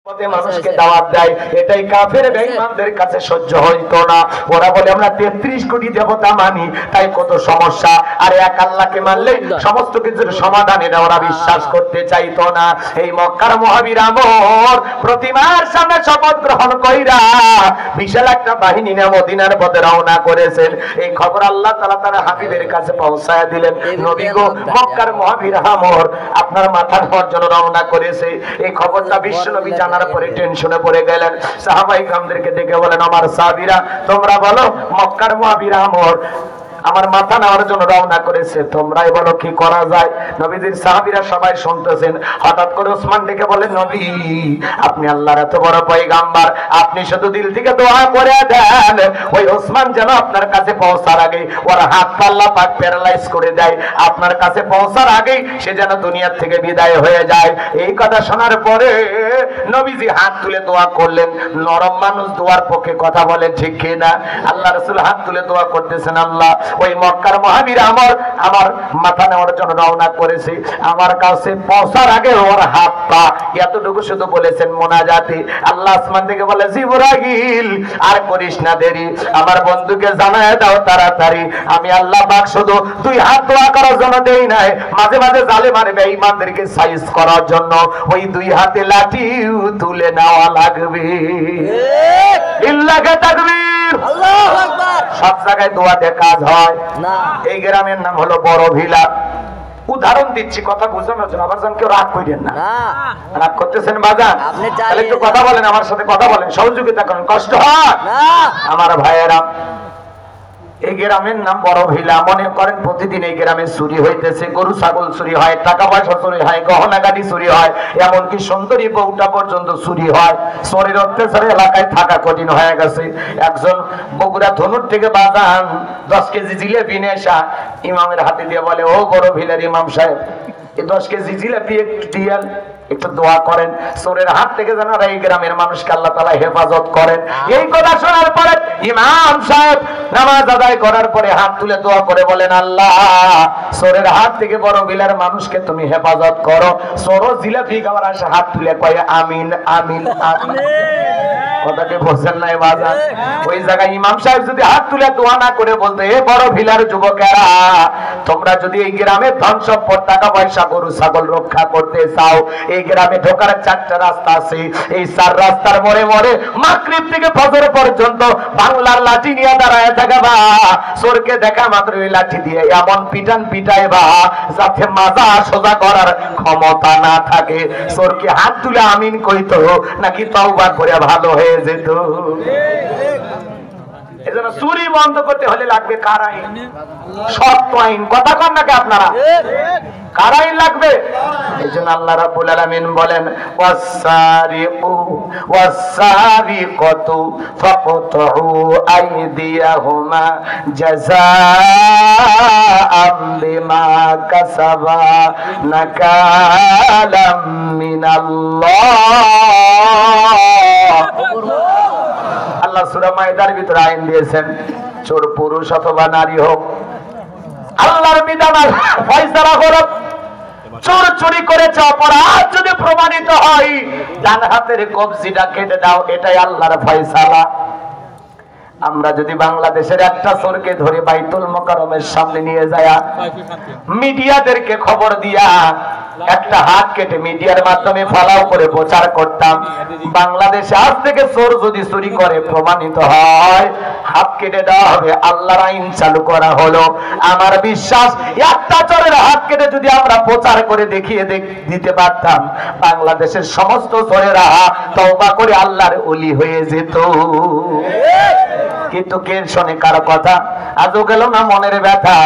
মানুষকে দাওয়াত দেয়, এটাই কাফের বেঈমানদের কাছে সহ্য হইতো না। ওরা বলে আমরা 33 কোটি দেবতা মানি, তাই কত সমস্যা। আর এক আল্লাহকে মানলে সমস্ত কিছুর সমাধান, এটা ওরা বিশ্বাস করতে চাইতো না। এই মক্কার মুহাবির আমর প্রতিমার সামনে শপথ গ্রহণ কইরা বিশাল একটা বাহিনী নিয়ে মদিনার পথে রওনা করেছেন। এই খবর আল্লাহ তাআলা তার হাবিবের কাছে পৌঁছায় দিলেন। নবী গো, মক্কার মুহাবির আমর আপনার মাথা ধরার জন্য রওনা করেছে। এই খবরটা বিশ্বনবী জানার পরে টেনশনে পড়ে গেলেন। সাহাবায়ে কিরামদেরকে ডেকে বলেন, আমার সাহাবীরা তোমরা বলো মক্কার মুহাবির আমর আমার মাথা নেওয়ার জন্য রওনা করেছে, তোমরাই বলো কি করা যায়। নবীজির সাহাবীরা সবাই শুনতেছেন। হঠাৎ করে ওসমান ডেকে বলেন, নবী আপনি আল্লাহর এত বড় পয়গাম্বার, আপনি শুধু দিল থেকে দোয়া করে দেন ওই ওসমান যেন আপনার কাছে পৌঁছার আগে ওর হাত আল্লাহ পাক প্যারালাইজ করে দেয়, আপনার কাছে পৌঁছার আগে সে যেন দুনিয়া থেকে বিদায় হয়ে যায়। এই কথা শোনার পরে নবীজি হাত তুলে দোয়া করলেন। নরম মানুষ দোয়ার পক্ষে কথা বলে, ঠিক কি না? আল্লাহ রাসূল হাত তুলে দোয়া করতেছেন, আল্লাহ ওই মক্কার মুহাবির আমার মাথা নেওয়ার জন্য রওনা করেছে, আমার কাছে পৌঁছার আগে ওর হাত পা এতটুকু শুধু বলেছেন মোনাজাতে। আল্লাহ আসমান থেকে বলে, জিবরাইল আর করিস না দেরি, আমার বন্ধুকে জানায় দাও তাড়াতাড়ি, আমি আল্লাহ পাক শুধু দুই হাত দোয়া করার জন্য দেই নাই, মাঝে মাঝে জালেম আর বেঈমানদেরকে সাইজ করার জন্য ওই দুই হাতে লাঠি তুলে নেওয়া লাগবে। ইল্লাহি তাকবীর, আল্লাহু আকবার। সব জায়গায় দোয়াতে কাজ হয় না। এই গ্রামের নাম হলো বড় ভিলা। উদাহরণ দিচ্ছি কথা বোঝানোর জন্য, আবার যেন কেউ রাগ করেন না। রাগ করতেছেন বাজান? তাহলে একটু কথা বলেন, আমার সাথে কথা বলেন, সহযোগিতা করেন, কষ্ট হয় আমার ভাইয়েরা। এই গ্রামের নাম বড় ভিলা। মনে করেন প্রতিদিন এই গ্রামে চুরি হইতেছে, গরু ছাগল চুরি হয়, টাকা পয়সা চুরি হয়, গহনা গাড়ি চুরি হয়, এমনকি সুন্দরী বউটা পর্যন্ত চুরি হয়। চোরের অত্যাচারে এলাকায় থাকা কঠিন হয়ে গেছে। একজন বগুড়া ধনুর থেকে বাজান 10 কেজি জিলেবি নিয়ে আসা ইমামের হাতে দিয়ে বলে, ও বড় ভিলার ইমাম সাহেব, এই 10 কেজি জিলেবি একটু দিয়েন, একটু দোয়া করেন, চোরের হাত থেকে যেন এই গ্রামের মানুষকে আল্লাহ তাআলা হেফাজত করেন। এই কথা শোনার পরে ইমাম সাহেব নামাজ আদায় করার পরে হাত তুলে দোয়া করে বলেন, আল্লাহ চোরের হাত থেকে বড় বিলার মানুষকে তুমি হেফাজত করো। চোর জিলাপি খাবার আসে হাত তুলে কয় আমিন আমিন আমিন। কথাকে বোঝেন নাই বাজার? ওই জায়গায় ইমাম সাহেব যদি হাত তুলে দোয়া না করে বলতো, এ বড় ভিলার যুবকেরা, তোমরা যদি এই গ্রামে ধন সম্পদ টাকা পয়সা গরু ছাগল রক্ষা করতে চাও, এই গ্রামে ঢোকার 4টা রাস্তা আছে, এই 4 রাস্তার মোড়ে মোড়ে মাগরিব থেকে ফজর পর্যন্ত বাংলার লাঠি নিয়ে দাঁড়ায় থাকবা। চোরকে দেখা মাত্র এই লাঠি দিয়ে এমন পিটান পিটাইবা যাতে মাজা সোজা করার ক্ষমতা না থাকে। চোরকে হাত তুলে আমিন কইতো নাকি তওবা করে ভালো হয়ে যেত? এজন্য চুরি বন্ধ করতে হলে লাগবে কার আইন? সত্য আইন। কথা কন নাকি আপনারা? কার আইন লাগবে? এজন্য আল্লাহ রাব্বুল আলামিন বলেন, ওয়াসারিকু ওয়াসারিকাতু ফাকতউ আইদিয়াহুমা জাযাআম বিমা কাসাবা নাকালাম মিনাল্লাহ। আল্লাহ সূরা মাইদার ভিতরে আইন দিয়েছেন, চোর পুরুষ অথবা নারী হোক, আল্লাহর বিধান ফয়সালা করো। চোর চুরি করেছে, অপরাধ যদি প্রমাণিত হয় ডান হাতের কবজিটা কেটে দাও, এটাই আল্লাহর ফয়সালা। আমরা যদি বাংলাদেশের একটা চোরকে ধরে বাইতুল মোকাররমের সামনে নিয়ে যায়, মিডিয়াদেরকে খবর দিয়া একটা হাত কেটে মিডিয়ার মাধ্যমে ফলাও করে প্রচার করতাম, বাংলাদেশে আজ থেকে চোর যদি চুরি করে প্রমাণিত হয় হাত কেটে দেওয়া হবে, আল্লাহর আইন চালু করা হলো। আমার বিশ্বাস একটা চোরের হাত কেটে যদি আমরা প্রচার করে দেখিয়ে দিতে পারতাম, বাংলাদেশের সমস্ত চোরেরা তওবা করে আল্লাহর ওলি হয়ে যেত। কিন্তু কে শোনে কারো কথা? আজও গেল না মনের ব্যথা।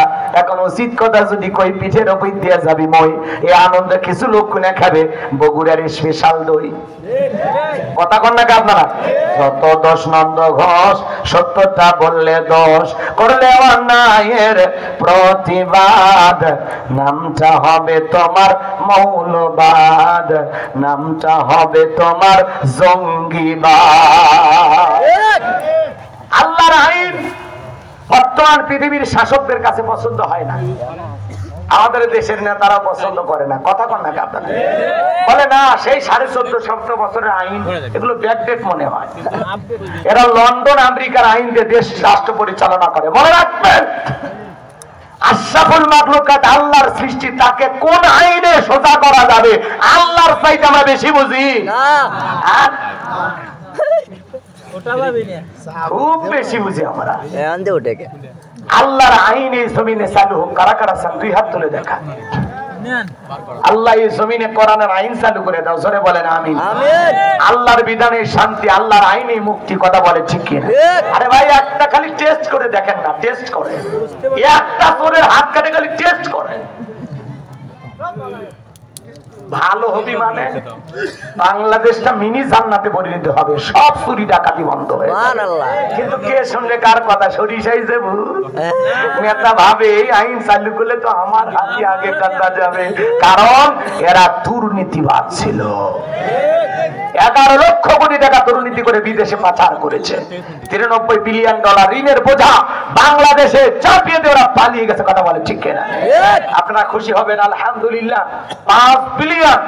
এখন উচিত কথা যদি কই পিঠের ওপর দিয়ে যাবি মই, এই আনন্দে কিছু লোক কিনে খাবে বগুড়ার স্পেশাল দই। কথা কন নাকি আপনারা? যত দোষ নন্দ ঘোষ, সত্যটা বললে দোষ, করলে অন্যায়ের প্রতিবাদ, নামটা হবে তোমার মৌলবাদ, নামটা হবে তোমার জঙ্গিবাদ। আল্লাহর আইন বর্তমান পৃথিবীর শাসকদের কাছে পছন্দ হয় না। আমাদের দেশের নেতারা পছন্দ করে না, কথা কন নাকি আপনারা? বলে না সেই 1450 বছরের আইন এগুলো ব্যাকডেট মনে হয়। এরা লন্ডন আমেরিকার আইন দিয়ে দেশ রাষ্ট্র পরিচালনা করে। মনে রাখবেন, আশরাফুল মাখলুকাত আল্লাহর সৃষ্টি, তাকে কোন আইনে সোজা করা যাবে আল্লাহর চাইতে আমরা বেশি বুঝি না, খুব বেশি বুঝি আমরা। আল্লাহর আইনে জমিনে চালু হোক, কারা কারা চান? 2 হাত তুলে দেখা। আল্লাহ এই জমিনে কোরআনের আইন চালু করে দাও, জোরে বলেন আমিন। আল্লাহর বিধানে শান্তি, আল্লাহর আইনে মুক্তি, কথা বলে ঠিক কিনা? আরে ভাই একটা খালি টেস্ট করে দেখেন না, টেস্ট করে একটা চোরের হাত কাটে খালি টেস্ট করে, ভালো হবি মানে বাংলাদেশটা মিনি জান্নাতে পরিণত হবে, সব চুরি ডাকাতি বন্ধ হয়ে যাবে। কিন্তু কে শুনলে কার কথা? সরিষাই যাবো নেতা ভাবে এই আইন চালু করলে তো আমার হাতে আগে কাটা যাবে, কারণ এরা দুর্নীতিবাদ ছিল। 11 লক্ষ কোটি টাকা দুর্নীতি করে বিদেশে পাচার করেছে। 93 বিলিয়ন ডলার ঋণের বোঝা বাংলাদেশে চাপিয়ে দিয়ে ওরা পালিয়ে গেছে, কথা বলে ঠিক কিনা? আপনারা খুশি হবেন আলহামদুলিল্লাহ, 5 বিলিয়ন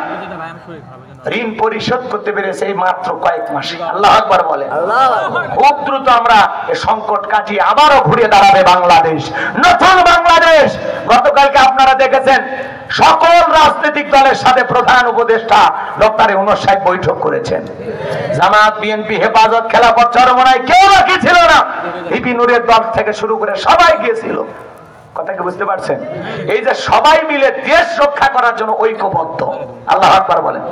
ঋণ পরিশোধ করতে পেরেছে এই মাত্র কয়েক মাসে। আল্লাহু আকবার বলেন। খুব দ্রুত আমরা এই সংকট কাটিয়ে আবারও ঘুরে দাঁড়াবে বাংলাদেশ, নতুন বাংলাদেশ। গতকালকে আপনারা দেখেছেন সকল রাজনৈতিক দলের সাথে প্রধান উপদেষ্টা ডক্টর ইউনূস সাহেব বৈঠক করেছেন। জামাত, বিএনপি, হেফাজত, খেলাফত, চরমনায় কেউ বাকি ছিল না। ভিপি নূরের দল থেকে শুরু করে সবাই গিয়েছিল। কথা কি বুঝতে পারছেন? এই যে সবাই মিলে দেশ রক্ষা করার জন্য ঐক্যবদ্ধ। আল্লাহু আকবার বলেন।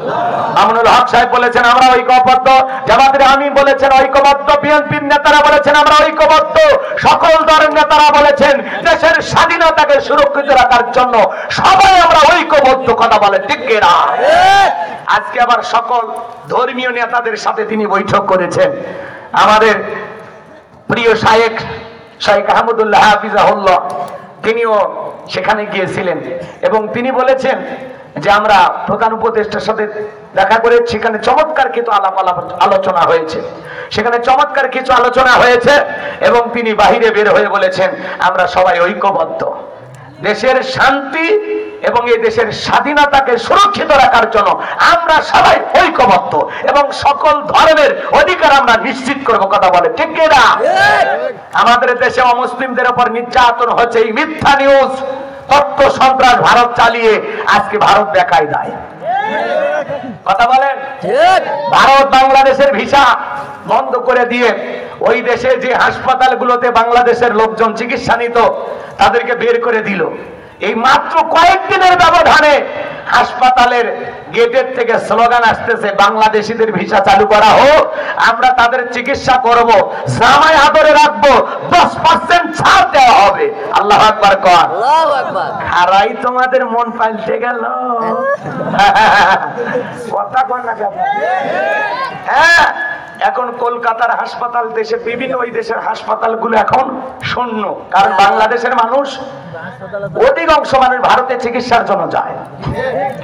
আমনুল হক সাহেব বলেছেন আমরা ঐক্যবদ্ধ, জামাতের আমিন বলেছেন ঐক্যবদ্ধ, বিএনপির নেতারা বলেছেন আমরা ঐক্যবদ্ধ, সকল দলের নেতারা বলেছেন দেশের স্বাধীনতাকে সুরক্ষিত রাখার জন্য সবাই আমরা ঐক্যবদ্ধ, কথা বলে ঠিক কিনা? আজকে আবার সকল ধর্মীয় নেতাদের সাথে তিনি বৈঠক করেছেন। আমাদের প্রিয় শায়েখ শাইখ আহমদুল্লাহ হাফিজাহুল্লাহ তিনিও সেখানে গিয়েছিলেন এবং তিনি বলেছেন যে আমরা প্রধান উপদেষ্টার সাথে দেখা করে সেখানে চমৎকার কিছু আলোচনা হয়েছে, সেখানে চমৎকার কিছু আলোচনা হয়েছে এবং তিনি বাহিরে বের হয়ে বলেছেন আমরা সবাই ঐক্যবদ্ধ, দেশের শান্তি এবং এই দেশের স্বাধীনতাকে সুরক্ষিত রাখার জন্য আমরা সবাই ঐক্যবদ্ধ এবং সকল ধর্মের অধিকার আমরা নিশ্চিত করব, কথা বলে ঠিক কিনা? আমাদের দেশে অমুসলিমদের উপর নির্যাতন হচ্ছে, এই মিথ্যা নিউজ তথ্য সন্ত্রাস ভারত চালিয়ে আজকে ভারত দেখায় দেয়, কথা বলেন। ভারত বাংলাদেশের ভিসা বন্ধ করে দিয়ে ওই দেশে যে হাসপাতালগুলোতে বাংলাদেশের লোকজন চিকিৎসা নিত তাদেরকে বের করে দিল। এই মাত্র কয়েকদিনের ব্যবধানে হাসপাতালের গেটের থেকে স্লোগান আসতেছে বাংলাদেশিদের ভিসা চালু করা হোক, আমরা তাদের চিকিৎসা করব, জামাই আদরে রাখবো, 10% ছাড় দেওয়া হবে। আল্লাহু আকবার কর। আল্লাহু আকবার। খারাই তোমাদের মন পাল্টে গেল, কথা কন না কেন? হ্যাঁ, এখন কলকাতার হাসপাতাল, দেশের বিভিন্ন ওই দেশের হাসপাতালগুলো এখন শূন্য, কারণ বাংলাদেশের মানুষ অধিকাংশ মানুষ ভারতে চিকিৎসার জন্য যায়।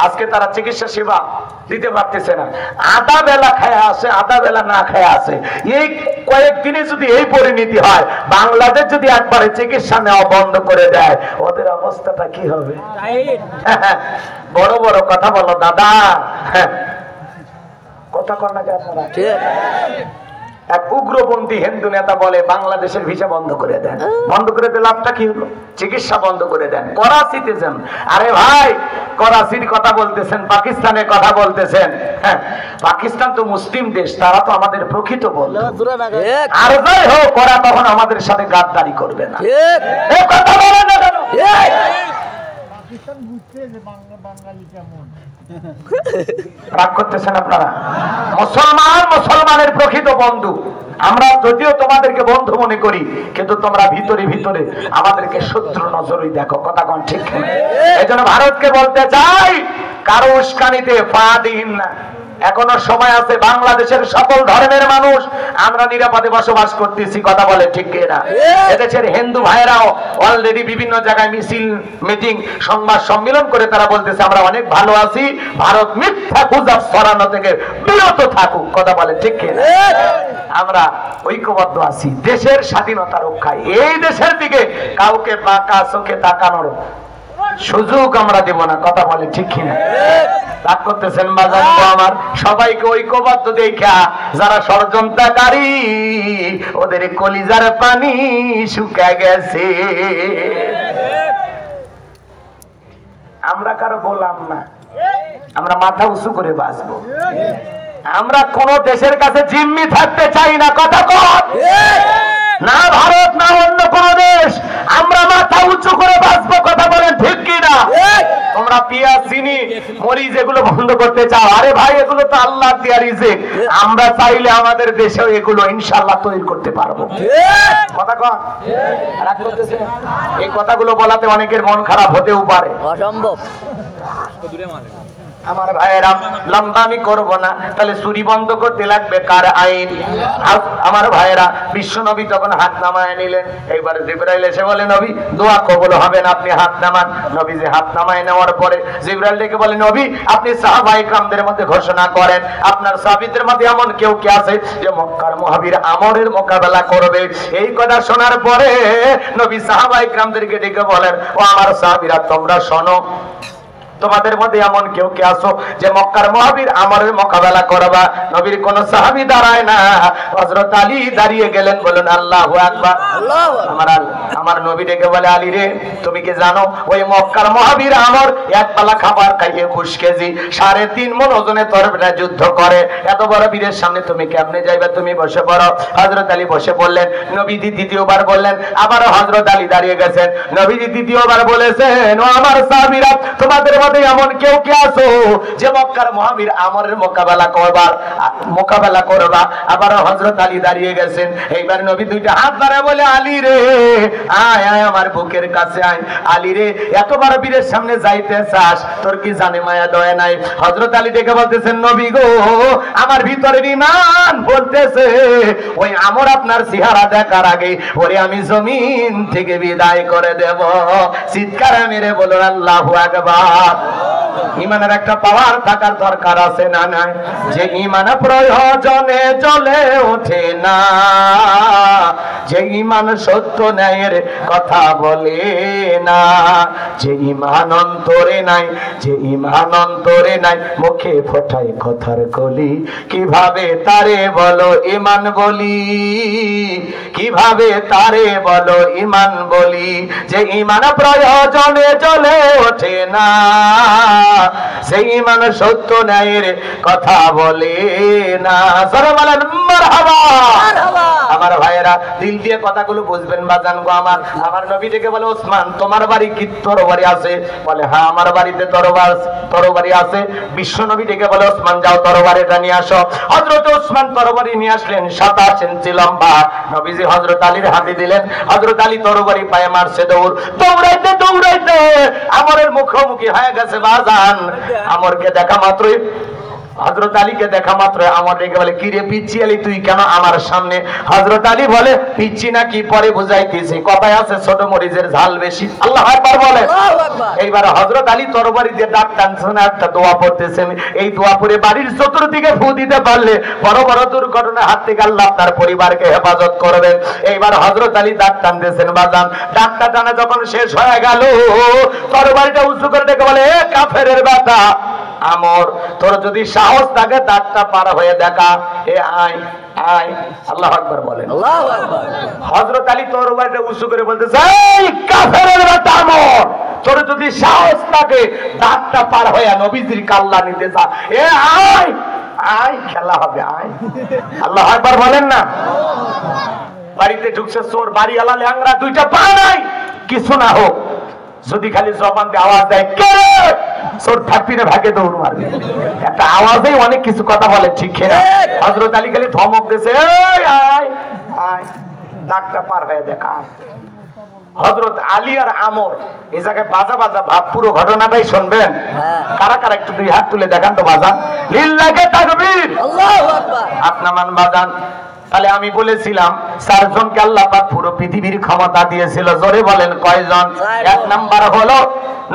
আজকে তারা চিকিৎসা সেবা দিতে পারতেছে না, আধা বেলা খায় আসে, আধা বেলা না খায় আসে। এই কয়েকদিনে যদি এই পরিণতি হয়, বাংলাদেশ যদি একবারে চিকিৎসা নেওয়া বন্ধ করে দেয়, ওদের অবস্থাটা কি হবে? বড় বড় কথা বলো দাদা, কথা কর না আপনারা। এক উগ্রপন্থী হিন্দু নেতা বলে বাংলাদেশের ভিসা বন্ধ করে দেন, বন্ধ করে দিলে লাভটা কি হলো? চিকিৎসা বন্ধ করে দেন। করাচিতে যান, আরে ভাই করাচির কথা বলতেছেন, পাকিস্তানের কথা বলতেছেন। পাকিস্তান তো মুসলিম দেশ, তারা তো আমাদের প্রকৃত বন্ধু। আর যাই হোক, ওরা তখন আমাদের সাথে গাদ্দারি করবে না, কথা বলেন না কেন? পাকিস্তান বুঝছে যে বাঙালি কেমন, রাগ করতেছেন আপনারা? মুসলমান মুসলমানের প্রকৃত বন্ধু। আমরা যদিও তোমাদেরকে বন্ধু মনে করি, কিন্তু তোমরা ভিতরে ভিতরে আমাদেরকে শত্রু নজরই দেখো, কথা কোন ঠিক? এই জন্য ভারতকে বলতে চাই কারো উস্কানিতে পা দিন না, এখনো সময় আছে। বাংলাদেশের সকল ধর্মের মানুষ আমরা নিরাপদে বসবাস করতেছি, কথা বলে ঠিক কিনা? এদেশের হিন্দু ভাইরাও অলরেডি বিভিন্ন জায়গায় মিছিল, মিটিং, সংবাদ সম্মেলন করে তারা বলতেছে আমরা অনেক ভালো আছি, ভারত মিথ্যা গুজব ছড়ানো থেকে বিরত থাকুক, কথা বলে ঠিক কিনা? আমরা ঐক্যবদ্ধ আছি দেশের স্বাধীনতা রক্ষায়। এই দেশের দিকে কাউকে বাঁকা চোখে তাকানোর সুযোগ আমরা দেব না, কথা বলে ঠিক কিনা? রাগ করতেছেন বাজার আমার? সবাইকে ঐক্যবদ্ধ দেখা যারা ষড়যন্ত্রকারী ওদের কলিজার পানি শুকিয়ে গেছে। আমরা কারো বললাম না, আমরা মাথা উঁচু করে বাঁচবো। আমরা কোন দেশের কাছে জিম্মি থাকতে চাই না, কথা কর না ভারত না অন্য কোন দেশ, আমরা মাথা উঁচু করে বাঁচবো, কথা বলেন ঠিক কিনা? তোমরা পেঁয়াজ চিনি মরিচ এগুলো বন্ধ করতে চাও, আরে ভাই এগুলো তো আল্লাহ দেয়া রিজিক, আমরা চাইলে আমাদের দেশেও এগুলো ইনশাআল্লাহ তৈরি করতে পারবো, কথা কর। রাগ করতেছে? এই কথাগুলো বলাতে অনেকের মন খারাপ হতেও পারে, অসম্ভব। আমার ভাইয়েরা লম্বা আমি করবো না, তাহলে চুরি বন্ধ করতে লাগবে কার আইন? আমার ভাইয়েরা বিশ্ব নবী তখন হাত নামায় নিলেন। এইবারে জিবরাইল এসে বলে নবী দোয়া কবুল হবে না, আপনি হাত নামান। নবী যে হাত নামায় নেওয়ার পরে জিবরাইল ডেকে বলে নবী আপনি সাহাবায়ে কিরামদের মধ্যে ঘোষণা করেন আপনার সাহাবীদের মধ্যে এমন কেউ কি আছে যে মক্কার মুহাবির আমরের মোকাবেলা করবে? এই কথা শোনার পরে নবী সাহাবায়ে কিরামদেরকে ডেকে বলেন ও আমার সাহাবীরা তোমরা শোনো, তোমাদের মধ্যে এমন কেউ কে আছো যে মক্কার মুহাবির আমরের মোকাবেলা করবা? নবীর কোন সাহাবী দাঁড়ায় না, হযরত আলী দাঁড়িয়ে গেলেন, বলেন আল্লাহু আকবার। আমার নবী ডেকে বলে আলী রে তুমি কি জানো ওই মক্কার মুহাবির আমর এক পালা খাবার খাইয়ে 20 কেজি 3.5 মণ ওজনে তরবারি যুদ্ধ করে, এত বড় বীরের সামনে তুমি কেমনে যাইবা? তুমি বসে পড়ো। হযরত আলী বসে পড়লেন। নবীজি দ্বিতীয়বার বললেন, আবার হযরত আলী দাঁড়িয়ে গেছেন। নবীজি দ্বিতীয়বার বলেছেন ও আমার সাহাবীরা তোমাদের এমন কেউ কে আছো যে মক্কার মুহাবির আমরের মোকাবেলা করবা? আবার হযরত আলী দাঁড়িয়ে গেছেন। এইবার নবী দুইটা হাত ধরে বলে আলী রে আয় আয় আমার বুকের কাছে আয়। আলী রে এত বড় বীরের সামনে যাইতে চাস, তোর কি জানে মায়া দয়া নাই? হযরত আলী ডেকে বলতেছেন নবী গো আমার ভিতরের ঈমান বলতেছে ওই আমর আপনার চেহারা দেখার আগে ওরে আমি জমিন থেকে বিদায় করে দেব। চিৎকার মেরে বলুন আল্লাহু আকবার। ঈমানের একটা পাওয়ার থাকার দরকার আছে না নাই? যে ঈমান প্রয়োজনে জ্বলে ওঠে না, যে ঈমান সত্য ন্যায়ের কথা বলে না, যে ঈমান অন্তরে নাই, যে ঈমান অন্তরে নাই মুখে ফোটায় কথার কলি, কিভাবে তারে বলো ঈমান বলি, কিভাবে তারে বলো ঈমান বলি? যে ঈমান প্রয়োজনে জ্বলে ওঠে না, সেই ঈমান সত্য ন্যায়ের কথা বলে না। সরে বলেন মারহাবা। আমার ভাইয়েরা দিল দিয়ে কথাগুলো বুঝবেন বাজান গো আমার। আমার নবী ডেকে বলে ওসমান তোমার বাড়ি কি তরবারি আছে? বলে হ্যাঁ আমার বাড়িতে তরবারি আছে। বিশ্ব নবী ডেকে বলে ওসমান যাও তরবারিটা নিয়ে আসো। হযরত ওসমান তরবারি নিয়ে আসলেন, 27 ইঞ্চি লম্বা। নবীজি হযরত আলীর হাতে দিলেন। হযরত আলী তরবারি পায়ে মারছে দৌড়, দৌড়াইতে দৌড়াইতে আমরের মুখোমুখি হয়ে গেছে বাজান। আমরকে দেখা মাত্রই হযরত আলীকে দেখা মাত্র আমর ডেকে বলে কি রে পিচ্ছি আলী তুই কেন আমার সামনে? হযরত আলী বলে পিচ্ছি না কি পরে বুঝাইতেছি, কথায় আছে ছোট মরিচের ঝাল বেশি। আল্লাহু আকবার বলে। এইবার হযরত আলী তরবারি দিয়ে দাঁত টানছেন, একটা দোয়া পড়তেছেন। এই দোয়া পড়ে বাড়ির চতুর্দিকে ফু দিতে পারলে বড় বড় দুর্ঘটনার হাত থেকে আল্লাহ আপনার পরিবারকে হেফাজত করবেন। এইবার হযরত আলী দাঁত টানতেছেন বাজান। দাঁতটা টানা যখন শেষ হয়ে গেল তরবারিটা উঁচু করে ডেকে বলে এ কাফেরের বেটা আমর তোর যদি সাহস থাকে দাঁতটা পার হয়ে দেখা, এ আয় আয়। আল্লাহু আকবার বলেন। আল্লাহু আকবার। হযরত আলী তরবারিটা উঁচু করে বলতেছে এই কাফেরের বেটা আমর তোর যদি সাহস থাকে দাঁতটা পার হয়ে নবীজির কাল্লা নিতে যা, এ আয় আয় খেলা হবে আয়। আল্লাহু আকবার বলেন না। বাড়িতে ঢুকছে চোর, বাড়িওয়ালা ল্যাংড়া, দুইটা পা নাই, কিছু না হোক যদি খালি জবান দিয়ে আওয়াজ দেয় কে চোর থাকবিনে ভাগে দৌড় মারবে। একটা আওয়াজেই অনেক কিছু কথা বলে, ঠিক না? হযরত আলী খালি ধমক দিয়েছে এই আয় আয়, দাঁতটা পার হয়ে দেখা। হযরত আলী আর আমর এই জায়গায় বাজা বাজা ভাব, পুরো ঘটনাটাই শুনবেন। কারা কারা একটু দুই হাত তুলে দেখান তো বাজান। লিল্লাহি তাকবীর, আল্লাহু আকবার। আপনা মান বাজান তাহলে আমি বলেছিলাম 4 জনকে আল্লাহ পাক পুরো পৃথিবীর ক্ষমতা দিয়েছিল। জোরে বলেন কয়জন? 1 নাম্বার হলো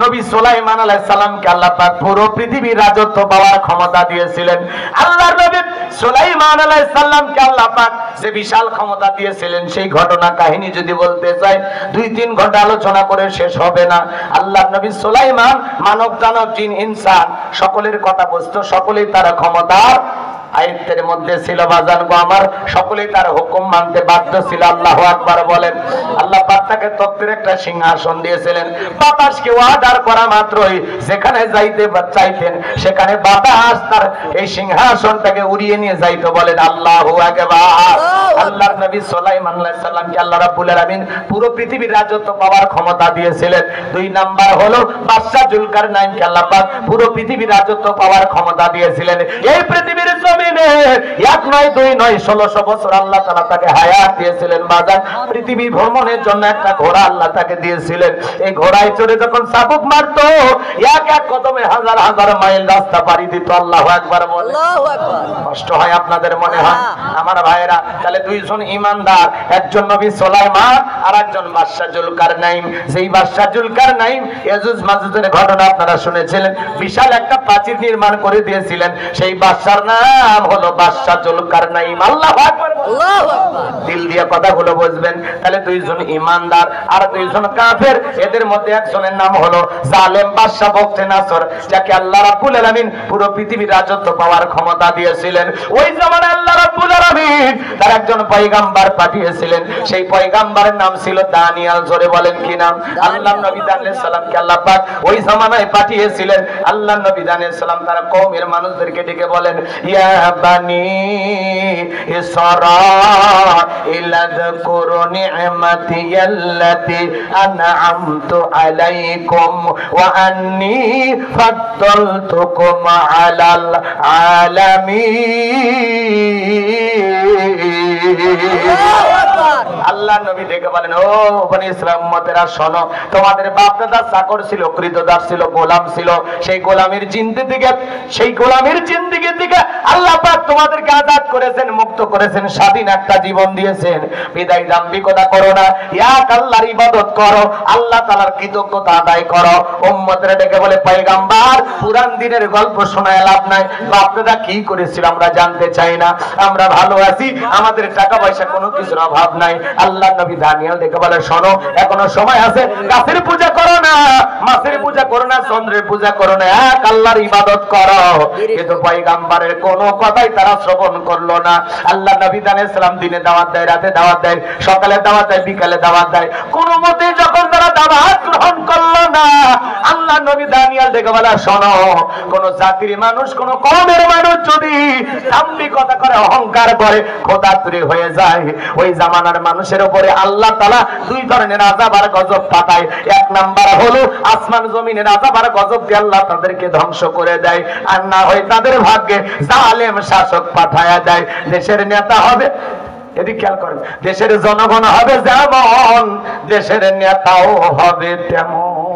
নবী সুলাইমান আলাইহিস সালামকে আল্লাহ পাক পুরো পৃথিবীর রাজত্ব পাওয়ার ক্ষমতা দিয়েছিলেন। আল্লাহর নবী সুলাইমান আলাইহিস সালামকে আল্লাহ পাক যে বিশাল ক্ষমতা দিয়েছিলেন সেই ঘটনা কাহিনী যদি বলতে চাই 2-3 ঘন্টা আলোচনা করে শেষ হবে না। আল্লাহর নবী সুলাইমান মানব দানব জিন ইনসান সকলের কথা বুঝতো, সকলেই তার ক্ষমতার আয়ত্তের মধ্যে ছিল। বাজান গো আমার, সকলেই তার হুকুম মানতে বাধ্য ছিল। আল্লাহু আকবার বলেন। আল্লাহ পাক তাকে তত্ত্বের একটা সিংহাসন দিয়েছিলেন। বাতাসকে অর্ডার করা মাত্রই যেখানে যাইতে চাইতেন সেখানে বাতাস তার এই সিংহাসনটাকে উড়িয়ে নিয়ে যাইতো। বলেন আল্লাহু আকবার। আল্লাহর নবী সুলাইমান আলাইহিস সালামকে আল্লাহ রাব্বুল আলামিন পুরো পৃথিবীর রাজত্ব পাওয়ার ক্ষমতা দিয়েছিলেন। 2 নাম্বার হলো বাদশা জুলকারনাইনকে আল্লাহ পাক পুরো পৃথিবীর রাজত্ব পাওয়ার ক্ষমতা দিয়েছিলেন। এই পৃথিবীর জমিনে 1 নয় 2 নয় 1600 বছর আল্লাহ তাআলা তাকে হায়াত দিয়েছিলেন। বাজার পৃথিবী ভ্রমণের জন্য একটা ঘোড়া আল্লাহ তাকে দিয়েছিলেন। এই ঘোড়ায় চড়ে যখন চাবুক মারতো এক এক কদমে হাজার হাজার মাইল রাস্তা পাড়ি দিত। আল্লাহু আকবার বলেন। আল্লাহু আকবার। কষ্ট হয় আপনাদের মনে হয় আমার ভাইয়েরা? তাহলে 2 জন ঈমানদার, একজন নবী সুলাইমান আর একজন বাদশা জুলকারনাইন। যেই বাদশা জুলকারনাইন ইয়াজুজ মাজুজের ঘটনা আপনারা শুনেছিলেন, বিশাল একটা প্রাচীর নির্মাণ করে দিয়েছিলেন। সেই বাদশার নাম হলো বাদশা জুলকারনাইন। আল্লাহু আকবার। আল্লাহু আকবার। দিল দিয়ে কথাগুলো বুঝবেন। তাহলে 2 জন ঈমানদার আর 2 জন কাফের, এদের মধ্যে একজনের নাম হলো জালেম বাদশা বখতে নাসর, যাকে আল্লাহ রাব্বুল আলামিন পুরো পৃথিবীর রাজত্ব পাওয়ার ক্ষমতা দিয়েছিলেন। ওই জামানায় আল্লাহ রাব্বুল আলামিন তার একজন পয়গাম্বর পাঠিয়েছিলেন। সেই পয়গাম্বরের নাম ছিল দানিয়েল। জোরে বলেন কি নাম? আল্লাহর নবী দানিয়েল সালামকে আল্লাহ পাক ওই জামানায় পাঠিয়েছিলেন। আল্লাহর নবী দানিয়েল সালাম তার কওমের মানুষদেরকে ডেকে বলেন, ইয়া বানি ইসরাঈল আযকুরু নি'মাতি আল্লাতী আন'আমতু আলাইকুম ওয়া আন্নী ফাদ্দালতুকুম আলাল আলামিন। আল্লাহ নবী ডেকে বলেন, ও বনি ইসরাঈল উম্মতেরা শোনো, তোমাদের বাপ দাদা চাকর ছিল, কৃতদাস ছিল, গোলাম ছিল। সেই গোলামের জিন্দেগি থেকে আল্লাহ পাক তোমাদেরকে আজাদ করেছেন, মুক্ত করেছেন, স্বাধীন একটা জীবন দিয়েছেন। বিদায় দাম্ভিকতা করো না, এক আল্লাহর ইবাদত করো, আল্লাহ তাআলার কৃতজ্ঞতা আদায় করো। উম্মতেরা ডেকে বলে, পয়গম্বর পুরান দিনের গল্প শোনায় লাভ নাই, বাপ দাদা কি করেছিল আমরা জানতে চাই না, আমরা ভালো আছি, আমাদের টাকা পয়সা কোনো কিছুর অভাব নাই। আল্লাহ নবী দানিয়েল ডেকে বলে, শোনো এখনো সময় আছে, গাছের পূজা করো না, মাছের পূজা করো না, চন্দ্রের পূজা করো না, এক আল্লাহর ইবাদত করো। কিন্তু পয়গম্বরের কোনো কথাই তারা শ্রবণ করলো না। আল্লাহ নবী দানিয়েল সালাম দিনে দাওয়াত দেয়, রাতে দাওয়াত দেয়, সকালে দাওয়াত দেয়, বিকালে দাওয়াত দেয়, কোনো মতে যখন তারা দাওয়াত গ্রহণ করলো না, আল্লাহ নবী দানিয়েল ডেকে বলে, শোনো কোন জাতির মানুষ, কোন কওমের মানুষ যদি দাম্ভিকতা করে, অহংকার করে, খোদাতুরি হয়ে যায়, ওই জামানার মানুষের উপরে আল্লাহ তাআলা 2 ধরনের আযাব আর গজব পাঠায়। 1 নাম্বার হলো আসমান জমিনের আযাব আর গজব দিয়ে আল্লাহ তাদেরকে ধ্বংস করে দেয়, আর না হয় তাদের ভাগ্যে জালেম শাসক পাঠায়া দেয়। দেশের নেতা হবে, এদিকে খেয়াল করেন, দেশের জনগণ হবে যেমন, দেশের নেতাও হবে তেমন।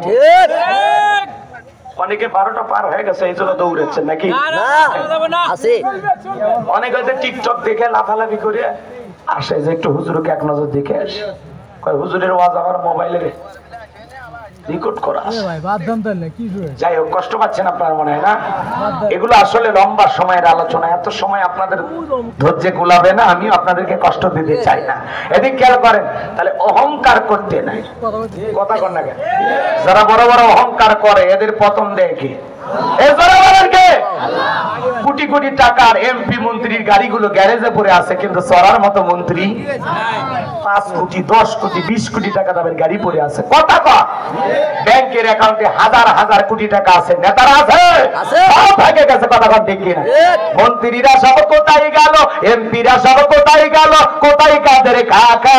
অনেকে 12টা পার হয়ে গেছে, এই জন্য দৌড়েছেন নাকি? অনেকে হয়তো টিকটক দেখে লাফালাফি করে আসে যে একটু হুজুরকে এক নজর দেখে আসে, হুজুরের ওয়াজ আমার মোবাইলে রেকর্ড করা আছে। যাই হোক, কষ্ট পাচ্ছেন আপনার মনে হয় না? এগুলো আসলে লম্বা সময়ের আলোচনা, এত সময় আপনাদের ধৈর্যে কুলাবে না, আমিও আপনাদেরকে কষ্ট দিতে চাই না। এদিক খেয়াল করেন, তাহলে অহংকার করতে নাই, কথা কর না, যারা বড় বড় অহংকার করে এদের পতন দেয় কি? কোটি কোটি টাকার এমপি মন্ত্রীর গাড়িগুলো গ্যারেজে পড়ে আছে, কিন্তু চড়ার মতো মন্ত্রী 5 কোটি 10 কোটি 20 কোটি টাকা দামের গাড়ি পড়ে আছে। কথা কর, ব্যাংকের অ্যাকাউন্টে হাজার হাজার কোটি টাকা আছে, নেতারা আছে, সব ভাগে গেছে। কথা কর ঠিক কিনা? মন্ত্রীরা সব কোথায় গেল, এমপিরা সব কোথায় গেল, কোথায় কাদের কাকা,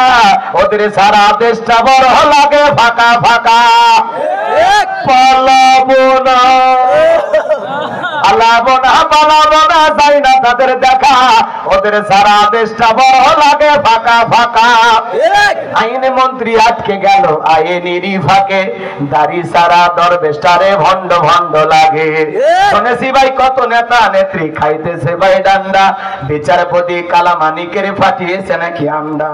ওদের সারা দেশটা বড় লাগে ফাঁকা ফাঁকা, পালাবো না। পালাবো না যাই না তাদের দেখা, ওদের সারা দেশটা বড় লাগে ফাঁকা ফাঁকা। আইনে মন্ত্রী আটকে গেল আইনেরই ফাঁকে, দাড়ি সারা দরবেশটারে ভণ্ড ভণ্ড লাগে। শুনেছি ভাই কত নেতা নেত্রী খাইতেছে ভাই ডান্ডা, বিচারপতি কালামানিকের ফাটিয়েছে নাকি আন্ডা।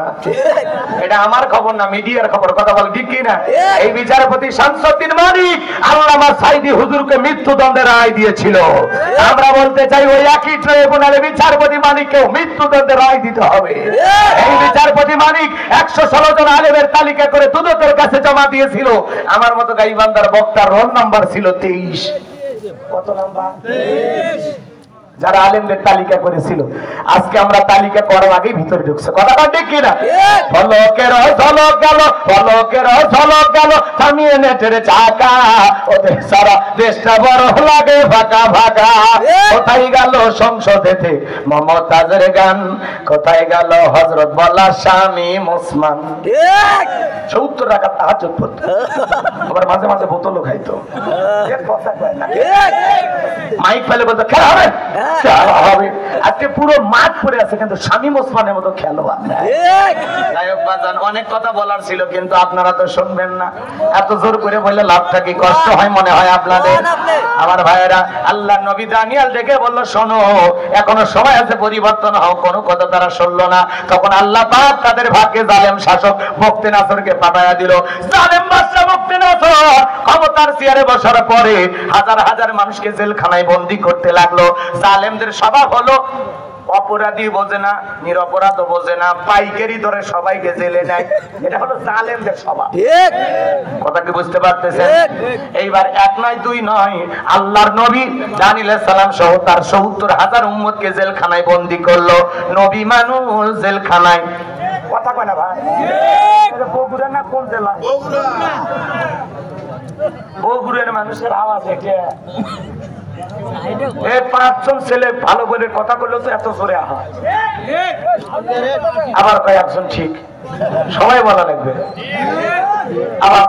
এটা আমার খবর না, মিডিয়ার খবর, কথা বল ঠিক কিনা? এই বিচারপতি শামসুদ্দিন মানিক আল্লামা সাইদি হুজুরকে মৃত্যুদণ্ডের রায় দিয়েছিল। আমরা বলতে চাই ওই একই ট্রাইব্যুনালে বিচারপতি মানিককেও মৃত্যুদণ্ডের রায় দিতে হবে। এই বিচারপতি মানিক 116 জন আলেমের তালিকা করে দুদকের কাছে জমা দিয়েছিল। আমার মতো গাইবান্দার বক্তার রোল নাম্বার ছিল 23। কত নাম্বার? 23। যারা আলেমদের তালিকা করেছিল, আজকে আমরা তালিকা করার আগেই ভিতরে ঢুকছে। কথাটা ঠিক কিনা? ফলকের ঝলক গেল, ফলকের ঝলক গেল, থামিয়ে নেটের চাকা, ওদের সারা দেশটা বড় লাগে ফাঁকা ফাঁকা। কোথায় গেল সংসদেতে মমতাজের গান, কোথায় গেল হযরত বলা স্বামী মুসলমান। 70 টাকা তাহাজ্জুদ পড়তো, আবার মাঝে মাঝে বোতলও খাইতো। মাইক ফেলে বলতো খেলা হবে, আজকে পুরো মাঠ পড়ে আছে, কিন্তু শামীম ওসমানের মতো খেলোয়াড়। অনেক কথা বলার ছিল, কিন্তু আপনারা তো শুনবেন না। এত জোর করে বললে লাভটা কি? কষ্ট হয় মনে হয় আপনাদের। আমার ভাইয়েরা, আল্লাহ নবী দানিয়েল ডেকে বলল, শোনো এখনো সময় আছে, পরিবর্তন হও। কোনো কথা তারা শুনলো না। তখন আল্লাহ পাক তাদের ভাগ্যে জালেম শাসক বখতে নাসরকে পাঠায়া দিল। জালেম বাদশা বখতে নাসর ক্ষমতার চেয়ারে বসার পরে হাজার হাজার মানুষকে জেলখানায় বন্দী করতে লাগলো। জালেমদের স্বভাব হলো অপরাধী বোঝে না, নিরপরাধ বোঝে না, পাইকারি ধরে সবাইকে জেলে নেয়। এটা হলো জালেমদের স্বভাব। কথা কি বুঝতে পারতেছেন? এইবার 1 নয় 2 নয়, আল্লাহর নবী দানিয়েল আলাইহিস সালাম সহ তার 70,000 উম্মতকে জেলখানায় বন্দী করলো। নবী মানুষ জেলখানায়। কথা কয় না ভাই? এটা বগুড়া না কোন জেলা? বগুড়ার মানুষের আওয়াজ এটা। এই 5 জন ছেলে ভালো করে কথা বললো তো এত জোরে হয়। আবার কয় একজন ঠিক, সবাই বলা লাগবে। আবার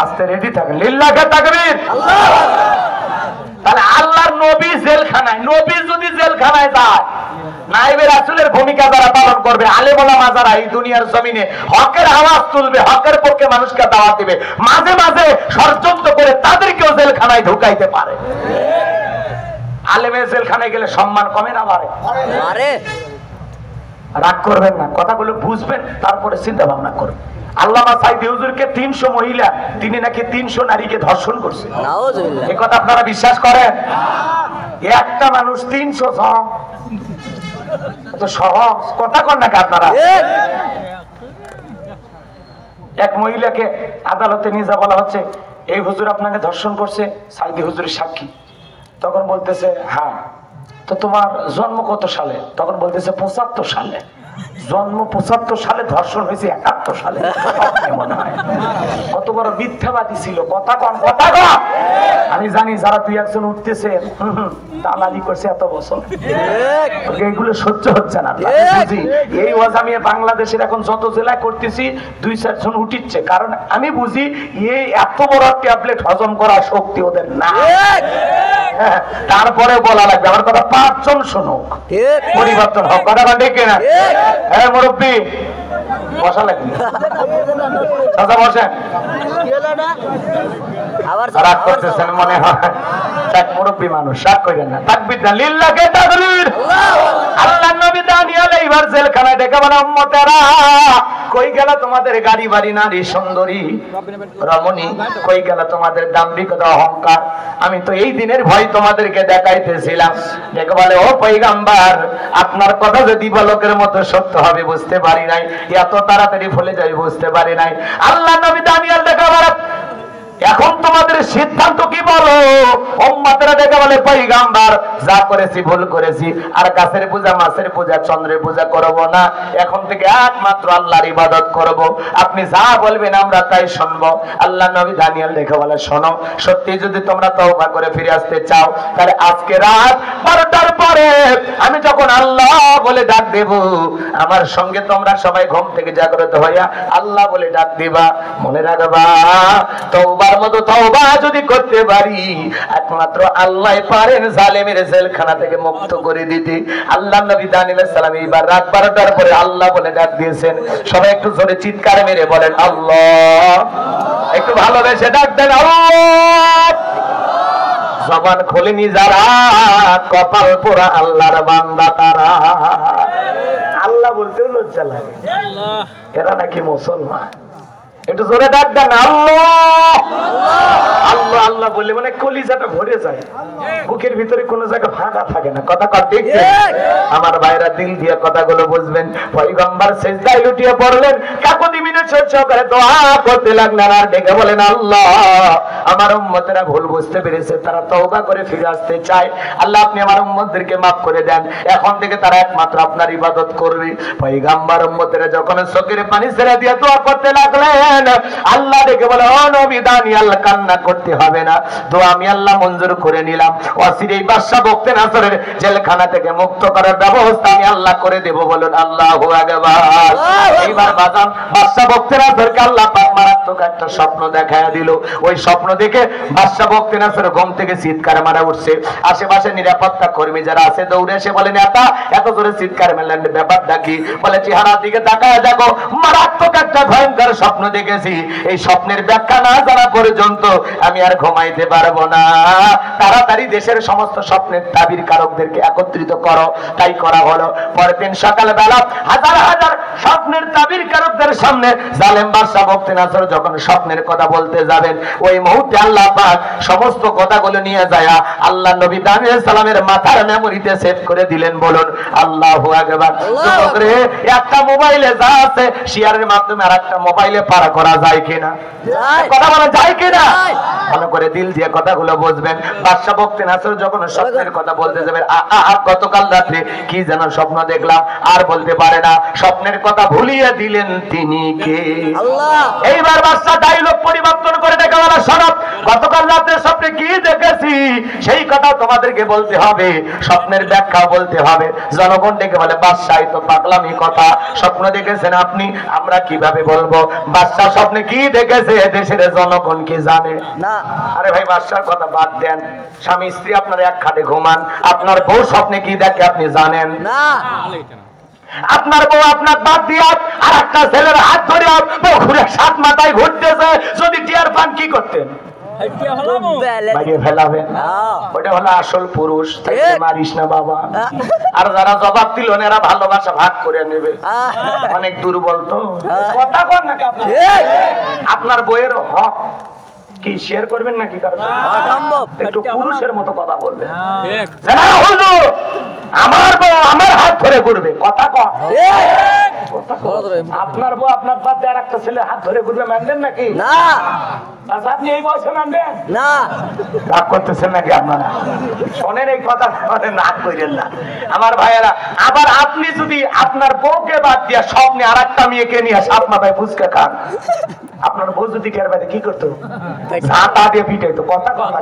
আস্তে রেডি থাকেন, লিল্লাহে তাকবীর। তাহলে আল্লাহর নবী জেলখানায়, নবী যদি জেলখানায় যায়, নায়েবে রাসূলের ভূমিকা যারা পালন করবে, আলেম ওলামা যারা এই দুনিয়ার জমিনে হকের আওয়াজ তুলবে, হকের পক্ষে মানুষকে দাওয়াত দিবে, মাঝে মাঝে ষড়যন্ত্র করে তাদেরকেও জেলখানায় ঢুকাইতে পারে। আলেমের জেলখানায় গেলে সম্মান কমে না বাড়ে? রাগ করবেন না, কথাগুলো বুঝবেন, তারপরে চিন্তা ভাবনা করবেন। আল্লামা সাইদি হুজুরকে 300 মহিলা, তিনি নাকি 300 নারীকে ধর্ষণ করছে। এই কথা আপনারা বিশ্বাস করেন? একটা মানুষ 300 জন, তো সহজ কথা কন নাকি আপনারা? এক মহিলাকে আদালতে নিয়ে যা বলা হচ্ছে, এই হুজুর আপনাকে ধর্ষণ করছে, সাইদি হুজুরের সাক্ষী। তখন বলতেছে হ্যাঁ। তো তোমার জন্ম কত সালে? তখন বলতেছে 75 সালে। জন্ম 75 সালে, ধর্ষণ হয়েছে 71 সালে। মনে হয় কত বড় মিথ্যাবাদী ছিল। কথা কন, কথা কন। আমি জানি যারা 2-1 উঠতেছে দালালি করছে এত বছর, এগুলো সহ্য হচ্ছে না। এই ওয়াজ আমি বাংলাদেশের এখন যত জেলায় করতেছি 2-4 জন উঠিচ্ছে, কারণ আমি বুঝি এই এত বড় ট্যাবলেট হজম করার শক্তি ওদের না। তারপরে বলা লাগবে আমার কথা, 5 জন শুনুক, পরিবর্তন হোক। কথা ঠিক না? হ্যাঁ মুরব্বী, বসা লাগবে, বসেন। রাগ করতেছেন মনে হয়, মুরব্বী মানুষ, রাগ করেন না। তাকবীর না, লিল্লাহে তাকবীর। আল্লাহর নবী দানিয়েল এইবার জেলখানায় ডেকে বলে, উম্মতেরা কই গেল তোমাদের গাড়ি বাড়ি, নারী সুন্দরী রমণী, কই গেল তোমাদের দাম্ভিকতা অহংকার? আমি তো এই দিনের ভয় তোমাদেরকে দেখাইতেছিলাম। দেখে বলে, ও পয়গম্বর, আপনার কথা যদি বলকের মতো সত্য হবে বুঝতে পারি নাই, এত তাড়াতাড়ি ভুলে যাই বুঝতে পারি নাই। আল্লাহ নবী দানিয়েল দেখে বলে, এখন তোমাদের সিদ্ধান্ত কি বলো? উম্মতেরা দেখে বলে, পয়গম্বর যা করেছি ভুল করেছি, আর গাছের পূজা, মাছের পূজা, চন্দ্রের পূজা করব না, এখন থেকে একমাত্র আল্লাহর ইবাদত করব। আপনি যা বলবেন আমরা তাই শুনবো। আল্লাহ নবী দানিয়েল দেখে বলে, শোনো, সত্যি যদি তোমরা তওবা করে ফিরে আসতে চাও, তাহলে আজকে রাত 12টার পরে আমি যখন আল্লাহ বলে ডাক দেব। আমার সঙ্গে তোমরা সবাই ঘুম থেকে জাগ্রত হইয়া আল্লাহ বলে ডাক দিবা। মনে রাখবা, তওবার মতো তওবা যদি করতে পারি, একমাত্র আল্লাহ পারেন জালেমের জেলখানা থেকে মুক্ত করে দিতে। আল্লাহ নবী দানিয়েল আলাইহিস সালাম এইবার রাত 12টার পরে আল্লাহ বলে ডাক দিয়েছেন। সবাই একটু জোরে চিৎকার মেরে বলেন আল্লাহ। একটু ভালোবেসে ডাক দেন আল্লাহ। জবান খোলেনি যারা, কপাল পোড়া আল্লাহর বান্দা তারা। আল্লাহ বলতেও লজ্জা লাগে, এরা নাকি মুসলমান। একটু জোরে ডাক দেন আল্লাহ। আল্লাহ আল্লাহ বললে মানে কলিজাটা ভরে যায়, বুকের ভিতরে কোনো জায়গা ফাঁকা থাকে না। কথা ঠিক। আমার ভাইরা দিল দিয়ে কথাগুলো বুঝবেন। পয়গম্বর সিজদায় লুটিয়ে পড়লেন, কাকুতি মিনতি সহকারে দোয়া করতে লাগলেন আর ডেকে বলেন আল্লাহ, আমার উম্মতেরা ভুল বুঝতে পেরেছে, তারা তওবা করে ফিরে আসতে চায়। আল্লাহ আপনি আমার উম্মতদেরকে মাফ করে দেন, এখন থেকে তারা একমাত্র আপনার ইবাদত করবে। পয়গম্বর উম্মতেরা যখন চোখের পানি ছেড়ে দিয়ে দোয়া করতে লাগলেন, আল্লাহ ডেকে বলে ও নবী দানিয়েল, কান্না করতে হবে না, দোয়া আমি আল্লাহ মঞ্জুর করে নিলাম। অচিরেই বাদশা বখতে নাসরের জেলখানা থেকে মুক্ত করার ব্যবস্থা আমি আল্লাহ করে দেব। বলুন আল্লাহু আকবার। এইবার বাজান বাদশা বখতে নাসরকে আল্লাহ পাক মারাত্মক একটা স্বপ্ন দেখায়া দিল। ওই স্বপ্ন দেখে বাদশা বখতে নাসর ঘুম থেকে চিৎকার মারা উঠছে। আশেপাশে নিরাপত্তা কর্মী যারা আছে দৌড়ে এসে বলেন এত জোরে চিৎকার মারলেন, ব্যাপারটা কি? বলে চেহারার দিকে তাকায় দেখো, মারাত্মক একটা ভয়ঙ্কর স্বপ্ন দেখেছি। এই স্বপ্নের ব্যাখ্যা না জানা পর্যন্ত আমি আর ঘুমাইতে পারবো না। তাড়াতাড়ি দেশের সমস্ত স্বপ্নের তাবির কারকদেরকে একত্রিত করো। তাই করা হলো। পরের দিন সকালবেলা হাজার হাজার স্বপ্নের তাবির কারকদের সামনে জালেম বাদশা বখতে নাসর যখন স্বপ্নের কথা বলতে যাবেন, ওই মুহূর্তে আল্লাহ পাক সমস্ত কথাগুলো নিয়ে যায় আল্লাহ নবী দানিয়েল সালামের মাথার মেমোরিতে সেভ করে দিলেন। বলুন আল্লাহু আকবার। একটা মোবাইলে যা আছে শেয়ারের মাধ্যমে আর একটা মোবাইলে পার করা যায় কিনা? কথা বলা যায় কিনা? ভালো করে দিল দিয়ে কথাগুলো বুঝবেন। বাদশা বখতে নাসর যখন স্বপ্নের কথা বলতে যাবেন, গতকাল রাত্রে কি যেন স্বপ্ন দেখলাম, আর বলতে পারে না। স্বপ্নের কথা ভুলিয়ে দিলেন তিনি কে? আল্লাহ। এইবার বাদশা ডায়লগ পরিবর্তন করে দেখা বলা, শোনো, গতকাল রাতে স্বপ্নে কি দেখেছি সেই কথা তোমাদেরকে বলতে হবে, স্বপ্নের ব্যাখ্যা বলতে হবে। জনগণ ডেকে বলে বাদশা এই তো পাগলামি কথা, স্বপ্ন দেখেছেন আপনি, আমরা কিভাবে বলবো? বাদশা স্বপ্নে কি দেখেছে দেশের জনগণ কি জানে না? আরে ভাই বাদশার কথা বাদ দেন, স্বামী স্ত্রী আপনারা এক খাটে ঘুমান, আপনার বউ স্বপ্নে কি দেখে আপনি জানেন না? আপনার বউ আপনার বাদ দিয়ে আর একটা ছেলের হাত ধরে ঘুরে সাত মাথায় ঘুরতেছে, যদি টিয়ার পান কি করতেন? ওটা হলো আসল পুরুষ। মারিস না বাবা। আর যারা জবাব দিল এরা ভালোবাসা ভাগ করে নেবে, অনেক দুর্বল তো। কথা কর না আপনার বইয়ের হক কি শেয়ার করবেন নাকি? একটু পুরুষের মতো কথা বলবেন। আমার বউ আমার হাত ধরে ঘুরবে, কথা কর। আপনার বউ আপনার বাদ আর একটা ছেলে হাত ধরে ঘুরবে, মানবেন নাকি? না। আপনি এই বয়সে মানবেন না? রাগ করতেছেন নাকি আপনারা? শোনেন এই কথা, না করেন না আমার ভাইয়েরা। আবার আপনি যদি আপনার বউকে বাদ দিয়া স্বপ্নে আর একটা মেয়েকে নিয়ে সাত মাথায় ফুচকা খান, আপনার বউ যদি টের পাইতে কি করতো? ঝাঁটা দিয়ে পিটাইতো। কথা কথা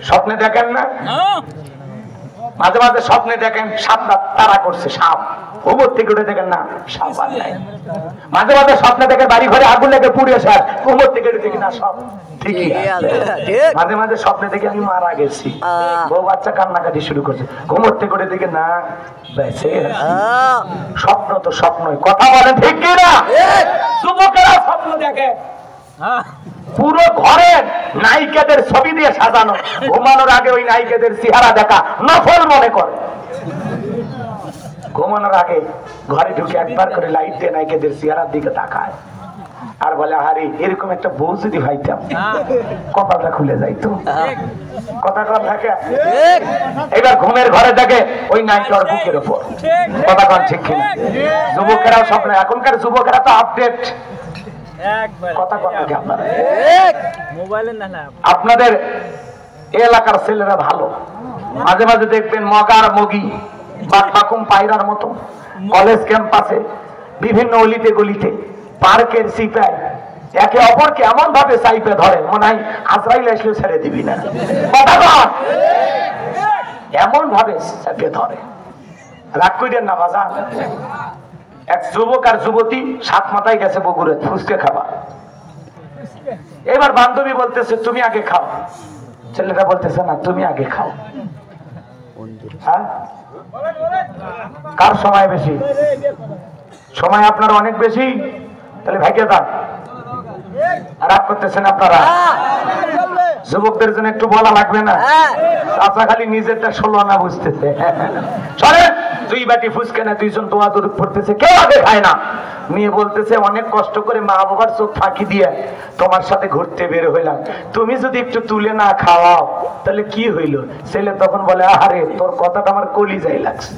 স্বপ্নে দেখেন না? মাঝে মাঝে স্বপ্নে দেখেন সাপটা তারা করছে, সাপ উপর থেকে উঠে দেখেন না সাপ আর নাই। মাঝে মাঝে স্বপ্নে দেখে বাড়ি ঘরে আগুন লেগে পুড়ে সার, উপর থেকে উঠে দেখি না সব ঠিকই। মাঝে মাঝে স্বপ্নে দেখে আমি মারা গেছি, বউ বাচ্চা কান্নাকাটি শুরু করছে, ঘুমোর থেকে উঠে দেখে না বেঁচে। স্বপ্ন তো স্বপ্নই, কথা বলেন ঠিক কিনা? যুবকেরা স্বপ্ন দেখে পুরো ঘরের নায়িকাদের ছবি দিয়ে সাজানো, ঘুমানোর আগে ওই নায়িকাদের চেহারা দেখা নফল মনে করে। ঘুমানোর আগে ঘরে ঢুকে একবার করে লাইট দিয়ে নায়িকাদের চেহারার দিকে তাকায় আর বলে আরে এরকম একটা বউ যদি ভাইতাম কপালটা খুলে যাইতো। কথা কম থাকে। এবার ঘুমের ঘরে দেখে ওই নায়িকার বুকের উপর। কথা কম ঠিক কিনা? যুবকেরাও স্বপ্ন, এখনকার যুবকেরা তো আপডেট। আপনাদের এলাকার ছেলেরা ভালো, মাঝে মাঝে দেখবেন মগার মগি বাকুম পায়রার মতো কলেজ ক্যাম্পাসে বিভিন্ন অলিতে গলিতে পার্কের সিপায় একে অপরকে এমন ভাবে চাইপে ধরে মনে হয় আজরাইল আসলে ছেড়ে দিবি না। কথা এমন ভাবে চাইপে ধরে। রাগ কইরেন না বাজান। এক যুবক আর যুবতী সাত মাথায় গেছে বগুড়ে ফুচকা খাবা। এবার বান্ধবী বলতেছে তুমি আগে খাও, ছেলেটা বলতেছে না তুমি আগে খাও। হ্যাঁ, কার সময় বেশি? সময় আপনার অনেক বেশি, তাহলে ভাইকে দান। রাগ করতেছেন আপনারা? যুবকদের জন্য একটু বলা লাগবে না? চাচা খালি নিজেরটা ষোলো না বুঝতেছে। চলেন, দুই বাটি ফুচকা না দুইজন দোয়া দূর পড়তেছে, কেউ আগে খায় না। মেয়ে বলতেছে অনেক কষ্ট করে মা বাবার চোখ ফাঁকি দিয়ে তোমার সাথে ঘুরতে বের হইলাম, তুমি যদি একটু তুলে না খাওয়াও তাহলে কি হইল? ছেলে তখন বলে আরে তোর কথাটা আমার কলিজায় লাগছে।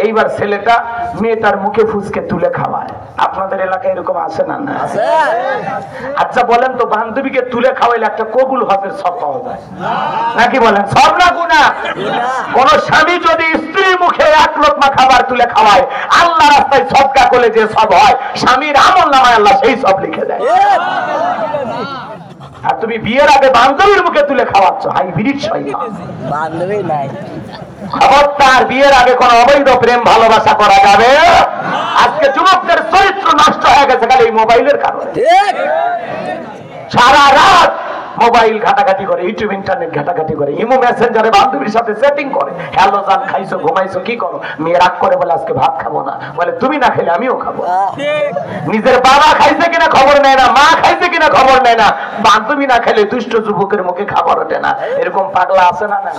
এইবার ছেলেটা মেয়েটার মুখে ফুচকে তুলে খাওয়ায়। আপনাদের এলাকায় এরকম আছে না? না। আচ্ছা বলেন তো, বান্ধবীকে তুলে খাওয়াইলে একটা কবুল হজের সব পাওয়া যায় নাকি? বলেন সব না গুনাহ? কোন স্বামী যদি স্ত্রীর মুখে এক লোকমা খাবার তুলে খাওয়ায়, আল্লাহ রাস্তায় সদকা করলে যে সব হয়, স্বামীর আমলনামায় আল্লাহ সেই সব লিখে দেয়। আর তুমি বিয়ের আগে বান্ধবীর মুখে তুলে খাওয়াচ্ছ, হাই বিরিট শয়তান। বান্ধবী নাই, খবরদার, বিয়ের আগে কোন অবৈধ প্রেম ভালোবাসা করা যাবে। আজকে যুবকদের চরিত্র নষ্ট হয়ে গেছে খালি এই মোবাইলের কারণে। সারা রাত মোবাইল ঘাটাঘাটি করে, ইউটিউব ইন্টারনেট ঘাটাঘাটি করে, ইমো মেসেঞ্জারে বান্ধবীর সাথে সেটিং করে। হ্যালো জান, খাইছো ঘুমাইছো কি করো? মেয়ে রাগ করে বলে আজকে ভাত খাবো না, বলে তুমি না খেলে আমিও খাবো। নিজের বাবা খাইছে কিনা খবর নেয় না, মা খাইছে কিনা খবর নেয় না, বান্ধবী না খেলে দুষ্ট যুবকের মুখে খাবার ওঠে না। এরকম পাগলা আছে না? না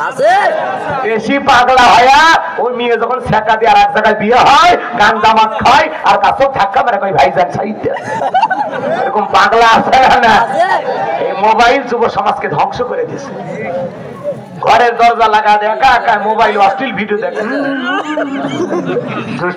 বেশি পাগলা হয়া ওই মেয়ে যখন ছেঁকা দিয়ে আর এক জায়গায় বিয়ে হয়, গান জামাত খায় আর কাছে ধাক্কা মেরে কই ভাইজান সাইড। এরকম পাগলা আছে না? এই মোবাইল যুব সমাজকে ধ্বংস করে দিয়েছে। ঘরের দরজা লাগা একা একা মোবাইল অশ্লীল ভিডিও দেখে।